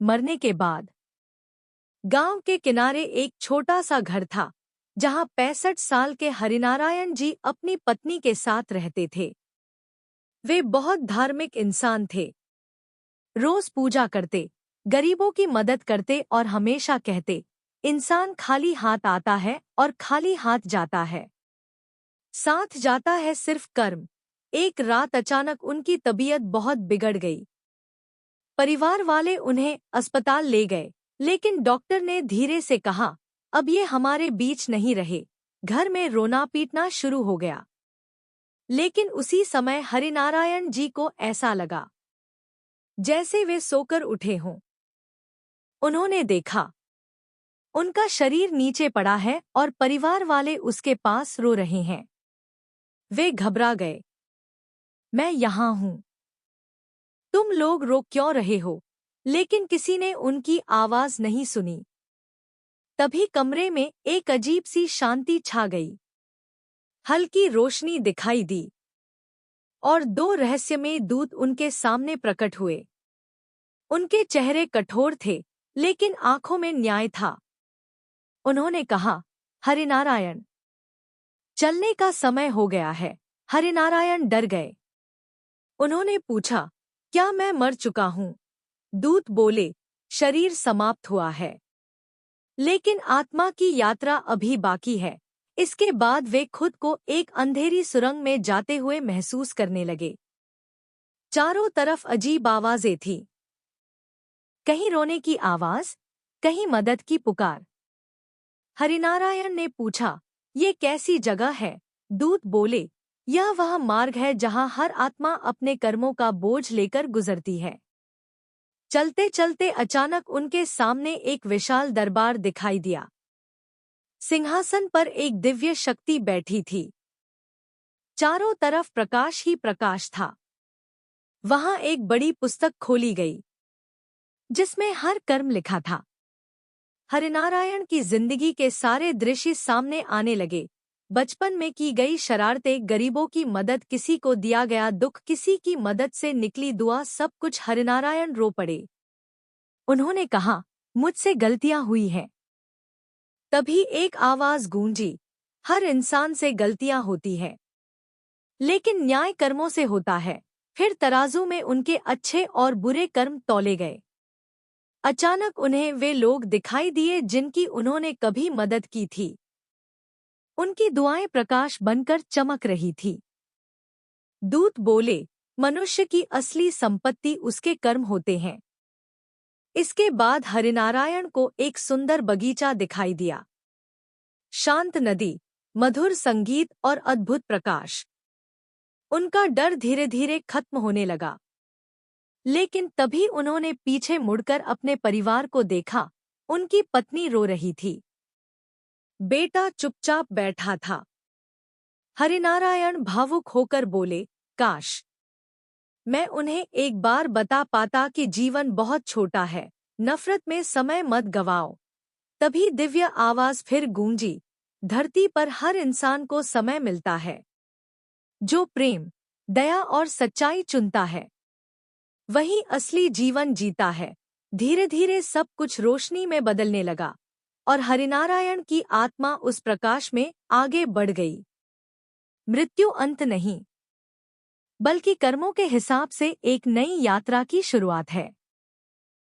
मरने के बाद गांव के किनारे एक छोटा सा घर था जहां 65 साल के हरिनारायण जी अपनी पत्नी के साथ रहते थे। वे बहुत धार्मिक इंसान थे, रोज पूजा करते, गरीबों की मदद करते और हमेशा कहते, इंसान खाली हाथ आता है और खाली हाथ जाता है, साथ जाता है सिर्फ कर्म। एक रात अचानक उनकी तबीयत बहुत बिगड़ गई। परिवार वाले उन्हें अस्पताल ले गए, लेकिन डॉक्टर ने धीरे से कहा, अब ये हमारे बीच नहीं रहे। घर में रोना पीटना शुरू हो गया। लेकिन उसी समय हरिनारायण जी को ऐसा लगा जैसे वे सोकर उठे हों। उन्होंने देखा उनका शरीर नीचे पड़ा है और परिवार वाले उसके पास रो रहे हैं। वे घबरा गए। मैं यहाँ हूँ, तुम लोग रो क्यों रहे हो? लेकिन किसी ने उनकी आवाज नहीं सुनी। तभी कमरे में एक अजीब सी शांति छा गई। हल्की रोशनी दिखाई दी और दो रहस्यमय दूत उनके सामने प्रकट हुए। उनके चेहरे कठोर थे, लेकिन आंखों में न्याय था। उन्होंने कहा, हरिनारायण, चलने का समय हो गया है। हरिनारायण डर गए। उन्होंने पूछा, क्या मैं मर चुका हूँ? दूत बोले, शरीर समाप्त हुआ है, लेकिन आत्मा की यात्रा अभी बाकी है। इसके बाद वे खुद को एक अंधेरी सुरंग में जाते हुए महसूस करने लगे। चारों तरफ अजीब आवाजें थीं, कहीं रोने की आवाज, कहीं मदद की पुकार। हरिनारायण ने पूछा, ये कैसी जगह है? दूत बोले, यह वह मार्ग है जहां हर आत्मा अपने कर्मों का बोझ लेकर गुजरती है। चलते चलते अचानक उनके सामने एक विशाल दरबार दिखाई दिया। सिंहासन पर एक दिव्य शक्ति बैठी थी। चारों तरफ प्रकाश ही प्रकाश था। वहां एक बड़ी पुस्तक खोली गई, जिसमें हर कर्म लिखा था। हरिनारायण की जिंदगी के सारे दृश्य सामने आने लगे। बचपन में की गई शरारतें, गरीबों की मदद, किसी को दिया गया दुख, किसी की मदद से निकली दुआ, सब कुछ। हरिनारायण रो पड़े। उन्होंने कहा, मुझसे गलतियां हुई हैं। तभी एक आवाज गूंजी, हर इंसान से गलतियां होती है, लेकिन न्याय कर्मों से होता है। फिर तराजू में उनके अच्छे और बुरे कर्म तौले गए। अचानक उन्हें वे लोग दिखाई दिए जिनकी उन्होंने कभी मदद की थी। उनकी दुआएं प्रकाश बनकर चमक रही थी। दूत बोले, मनुष्य की असली संपत्ति उसके कर्म होते हैं। इसके बाद हरिनारायण को एक सुंदर बगीचा दिखाई दिया। शांत नदी, मधुर संगीत और अद्भुत प्रकाश। उनका डर धीरे धीरे खत्म होने लगा। लेकिन तभी उन्होंने पीछे मुड़कर अपने परिवार को देखा। उनकी पत्नी रो रही थी, बेटा चुपचाप बैठा था। हरिनारायण भावुक होकर बोले, काश मैं उन्हें एक बार बता पाता कि जीवन बहुत छोटा है, नफरत में समय मत गवाओ। तभी दिव्य आवाज फिर गूंजी, धरती पर हर इंसान को समय मिलता है। जो प्रेम, दया और सच्चाई चुनता है, वही असली जीवन जीता है। धीरे धीरे सब कुछ रोशनी में बदलने लगा और हरिनारायण की आत्मा उस प्रकाश में आगे बढ़ गई। मृत्यु अंत नहीं, बल्कि कर्मों के हिसाब से एक नई यात्रा की शुरुआत है।